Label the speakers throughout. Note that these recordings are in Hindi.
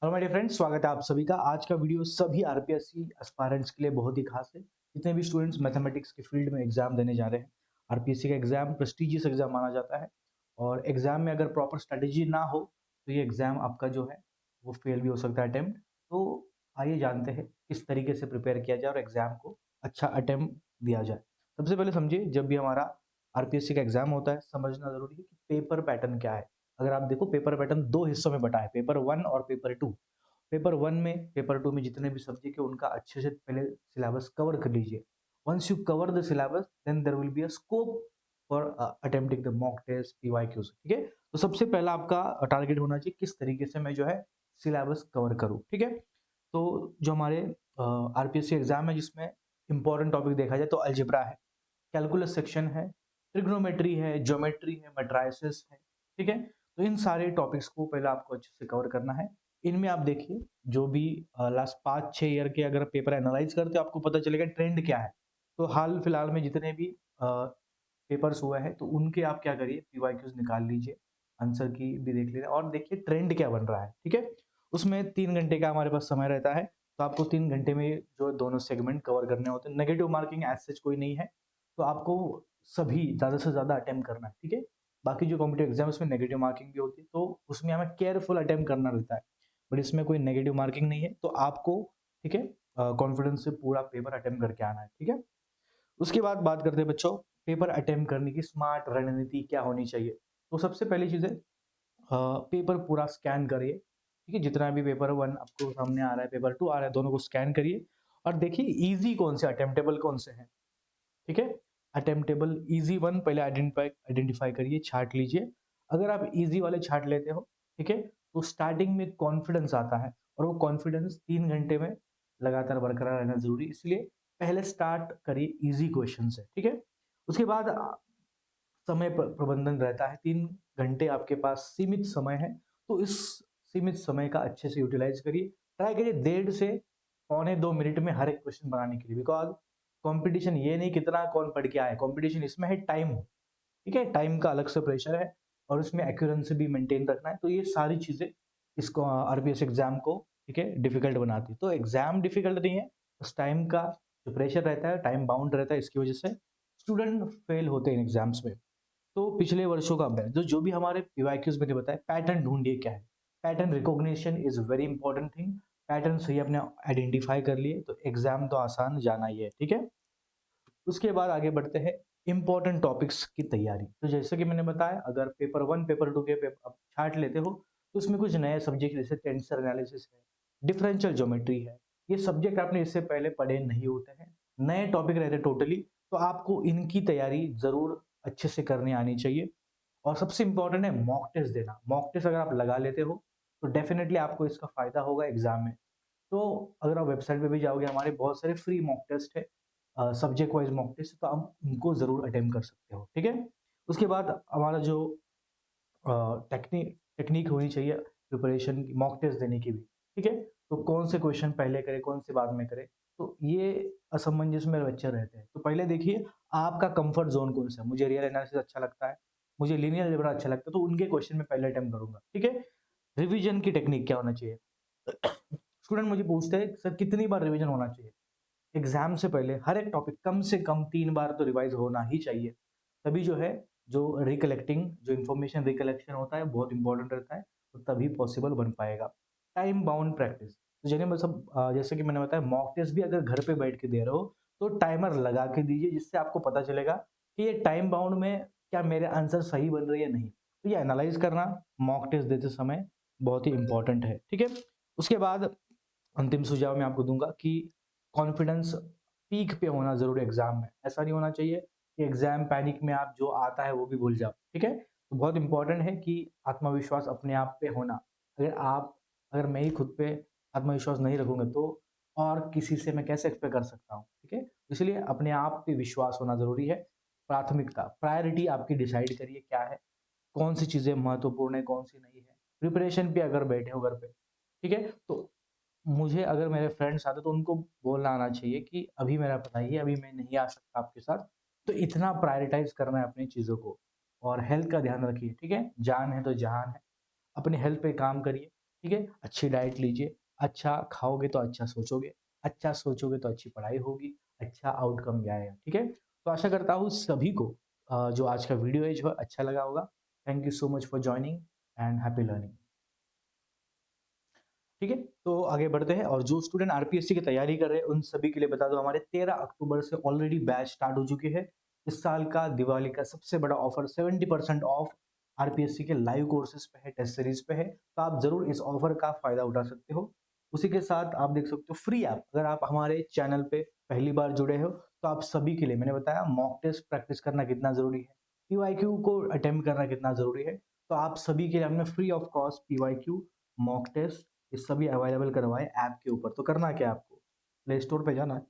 Speaker 1: हेलो माय डियर फ्रेंड्स, स्वागत है आप सभी का। आज का वीडियो सभी आरपीएससी एस्पायरेंट्स के लिए बहुत ही खास है। जितने भी स्टूडेंट्स मैथमेटिक्स के फील्ड में एग्जाम देने जा रहे हैं, आरपीएससी का एग्जाम प्रेस्टिजियस एग्जाम माना जाता है और एग्जाम में अगर प्रॉपर स्ट्रेटेजी ना हो तो ये एग्जाम आपका जो है वो फेल भी हो सकता है अटेम्प्ट। तो आइए जानते हैं किस तरीके से प्रिपेयर किया जाए और एग्जाम को अच्छा अटेम्प्ट दिया जाए। सबसे पहले समझिए, जब भी हमारा आरपीएससी का एग्जाम होता है समझना जरूरी है कि पेपर पैटर्न क्या है। अगर आप देखो, पेपर पैटर्न दो हिस्सों में बटा है, पेपर 1 और पेपर 2। पेपर 1 में, पेपर 2 में जितने भी सब्जेक्ट है उनका अच्छे से पहले सिलेबस कवर कर लीजिए। Once you cover the syllabus then there will be a scope for attempting the mock test, PYQs. ठीक है, तो सबसे पहला आपका टारगेट होना चाहिए किस तरीके से मैं जो है सिलेबस कवर करूँ। ठीक है, तो जो हमारे आरपीएससी एग्जाम है जिसमें इंपॉर्टेंट टॉपिक देखा जाए तो अलजेब्रा है, कैलकुलस सेक्शन है, ट्रिग्नोमेट्री है, ज्योमेट्री है, मैट्राइसेस है। ठीक है, तो इन सारे टॉपिक्स को पहले आपको अच्छे से कवर करना है। इनमें आप देखिए, जो भी लास्ट 5-6 ईयर के अगर पेपर एनालाइज करते हो आपको पता चलेगा ट्रेंड क्या है। तो हाल फिलहाल में जितने भी पेपर्स हुए हैं तो उनके आप क्या करिए, पीवाईक्यूज निकाल लीजिए, आंसर की भी देख लीजिए और देखिए ट्रेंड क्या बन रहा है। ठीक है, उसमें 3 घंटे का हमारे पास समय रहता है, तो आपको 3 घंटे में जो दोनों सेगमेंट कवर करने होते हैं। नेगेटिव मार्किंग एज सच कोई नहीं है, तो आपको सभी ज़्यादा से ज़्यादा अटेम्प्ट करना है। ठीक है, बाकी जो कॉम्पिटिटिव एग्जाम उसमें नेगेटिव मार्किंग भी होती है, तो उसमें हमें केयरफुल अटेम्प्ट करना रहता है। बट इसमें कोई नेगेटिव मार्किंग नहीं है, तो आपको ठीक है कॉन्फिडेंस से पूरा पेपर अटेम्प्ट करके आना है। ठीक है, उसके बाद बात करते हैं बच्चों, पेपर अटेम्प्ट करने की स्मार्ट रणनीति क्या होनी चाहिए। तो सबसे पहली चीज़ है, पेपर पूरा स्कैन करिए। ठीक है, जितना भी पेपर 1 आपको सामने आ रहा है, पेपर 2 आ रहा है, दोनों को स्कैन करिए और देखिए इजी कौन से, अटेम्प्टेबल कौन से हैं। ठीक है, अटेम्प्टेबल इजी वन पहले आइडेंटिफाई आइडेंटिफाई करिए, छाट लीजिए। अगर आप इजी वाले छाट लेते हो, ठीक है, तो स्टार्टिंग में कॉन्फिडेंस आता है और वो कॉन्फिडेंस 3 घंटे में लगातार बरकरार रहना जरूरी, इसलिए पहले स्टार्ट करिए इजी क्वेश्चन से। ठीक है, उसके बाद समय प्रबंधन रहता है, 3 घंटे आपके पास सीमित समय है, तो इस सीमित समय का अच्छे से यूटिलाइज करिए। ट्राई करिए 1.5 से 1.25 मिनट में हर एक क्वेश्चन बनाने के लिए, बिकॉज कंपटीशन ये नहीं कितना कौन पढ़ के आए, कंपटीशन इसमें है टाइम। ठीक है, टाइम का अलग से प्रेशर है और उसमें एक्यूरेंसी भी मेंटेन रखना है, तो ये सारी चीजें इसको आरपीएस एग्जाम को ठीक है डिफिकल्ट बनाती है। तो एग्जाम डिफिकल्ट नहीं है, उस टाइम का जो प्रेशर रहता है, टाइम बाउंड रहता है, इसकी वजह से स्टूडेंट फेल होते हैं एग्जाम्स में। तो पिछले वर्षों का अभ्यास, जो भी हमारे पीवाईक्यूज में बताया, पैटर्न ढूंढिए क्या है। Pattern recognition is very important thing. Pattern सही अपने आइडेंटिफाई कर लिए तो एग्जाम तो आसान जाना ही है। ठीक है, उसके बाद आगे बढ़ते हैं इंपॉर्टेंट टॉपिक्स की तैयारी। तो जैसे कि मैंने बताया, अगर पेपर 1 पेपर 2 के पेपर छाट लेते हो तो उसमें कुछ नए सब्जेक्ट जैसे टेंसर एनालिसिस है, डिफरेंशियल ज्योमेट्री है, ये सब्जेक्ट आपने इससे पहले पढ़े नहीं होते हैं, नए टॉपिक रहते टोटली। तो आपको इनकी तैयारी जरूर अच्छे से करनी आनी चाहिए। और सबसे इंपॉर्टेंट है मॉक टेस्ट देना। मॉक टेस्ट अगर आप लगा लेते हो तो डेफिनेटली आपको इसका फायदा होगा एग्जाम में। तो अगर आप वेबसाइट पे भी जाओगे, हमारे बहुत सारे फ्री मॉक टेस्ट है, सब्जेक्ट वाइज मॉक टेस्ट, तो आप उनको जरूर अटेम्प्ट कर सकते हो। ठीक है, उसके बाद हमारा जो टेक्निक टेक्निक होनी चाहिए प्रिपरेशन की, मॉक टेस्ट देने की भी। ठीक है, तो कौन से क्वेश्चन पहले करें, कौन से बाद में करें, तो ये असमंजस में बच्चे रहते हैं। तो पहले देखिए आपका कंफर्ट जोन कौन सा है। मुझे रियल एनालिसिस अच्छा लगता है, मुझे लीनियर अलजेब्रा अच्छा लगता है, तो उनके क्वेश्चन में पहले अटेम्प्ट करूंगा। ठीक है, रिवीजन की टेक्निक क्या होना चाहिए। स्टूडेंट मुझे पूछते हैं सर कितनी बार रिवीजन होना चाहिए। एग्जाम से पहले हर एक टॉपिक कम से कम 3 बार तो रिवाइज होना ही चाहिए। तभी जो है, जो रिकलेक्टिंग, जो इन्फॉर्मेशन रिकलेक्शन होता है बहुत इंपॉर्टेंट रहता है, तो तभी पॉसिबल बन पाएगा। टाइम बाउंड प्रैक्टिस, तो जैसे मतलब जैसे कि मैंने बताया, मॉक टेस्ट भी अगर घर पे बैठ के दे रहे हो तो टाइमर लगा के दीजिए, जिससे आपको पता चलेगा कि ये टाइम बाउंड में क्या मेरे आंसर सही बन रहे हैं या नहीं। तो ये एनालाइज करना मॉक टेस्ट देते समय बहुत ही इंपॉर्टेंट है। ठीक है, उसके बाद अंतिम सुझाव मैं आपको दूंगा कि कॉन्फिडेंस पीक पे होना जरूरी है एग्जाम में। ऐसा नहीं होना चाहिए कि एग्जाम पैनिक में आप जो आता है वो भी भूल जाओ। ठीक है, तो बहुत इंपॉर्टेंट है कि आत्मविश्वास अपने आप पे होना। अगर मैं ही खुद पे आत्मविश्वास नहीं रखूंगा तो और किसी से मैं कैसे एक्सपेक्ट कर सकता हूँ। ठीक है, इसलिए अपने आप पे विश्वास होना जरूरी है। प्राथमिकता, प्रायोरिटी आपकी डिसाइड करिए क्या है, कौन सी चीजें महत्वपूर्ण है, कौन सी नहीं है। प्रिपरेशन पे अगर बैठे हो घर पे, ठीक है, तो मुझे अगर मेरे फ्रेंड्स आते तो उनको बोलना आना चाहिए कि अभी मेरा पढ़ाई है, अभी मैं नहीं आ सकता आपके साथ। तो इतना प्रायोरिटाइज करना है अपनी चीज़ों को और हेल्थ का ध्यान रखिए। ठीक है, जान है तो जहान है, अपने हेल्थ पे काम करिए। ठीक है? अच्छी डाइट लीजिए, अच्छा खाओगे तो अच्छा सोचोगे तो अच्छी पढ़ाई होगी, अच्छा आउटकम भी आएगा, ठीक है? तो आशा करता हूँ सभी को जो आज का वीडियो है जो है अच्छा लगा होगा। Thank you so much for joining and happy learning. ठीक है? तो आगे बढ़ते हैं और जो स्टूडेंट आरपीएससी की तैयारी कर रहे हैं उन सभी के लिए बता दूँ हमारे 13 अक्टूबर से ऑलरेडी बैच स्टार्ट हो चुके हैं। इस साल का दिवाली का सबसे बड़ा ऑफर 70% ऑफ आरपीएससी के लाइव कोर्सेज पे है, टेस्ट सीरीज पे है। तो आप ज़रूर इस ऑफर का फ़ायदा उठा सकते हो। उसी के साथ आप देख सकते हो फ्री ऐप अगर आप हमारे चैनल पे पहली बार जुड़े हो तो आप सभी के लिए मैंने बताया मॉक टेस्ट प्रैक्टिस करना कितना ज़रूरी है, पीवाईक्यू को अटेम्प्ट करना कितना ज़रूरी है। तो आप सभी के लिए हमने free of cost PYQ, mock test ये सभी अवेलेबल करवाए ऐप के ऊपर। तो करना क्या है आपको? प्ले स्टोर पे जाना है,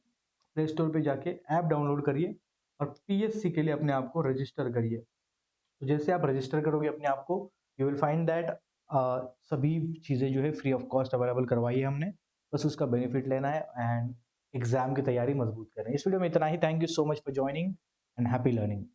Speaker 1: प्ले स्टोर पे जाके ऐप डाउनलोड करिए और पीएससी के लिए अपने आप को रजिस्टर करिए। तो जैसे आप रजिस्टर करोगे अपने आप को, यू विल फाइंड दैट सभी चीज़ें जो है फ्री ऑफ कॉस्ट अवेलेबल करवाई है हमने। बस उसका बेनिफिट लेना है एंड एग्ज़ाम की तैयारी मजबूत करें। इस वीडियो में इतना ही। Thank you so much for joining and happy learning.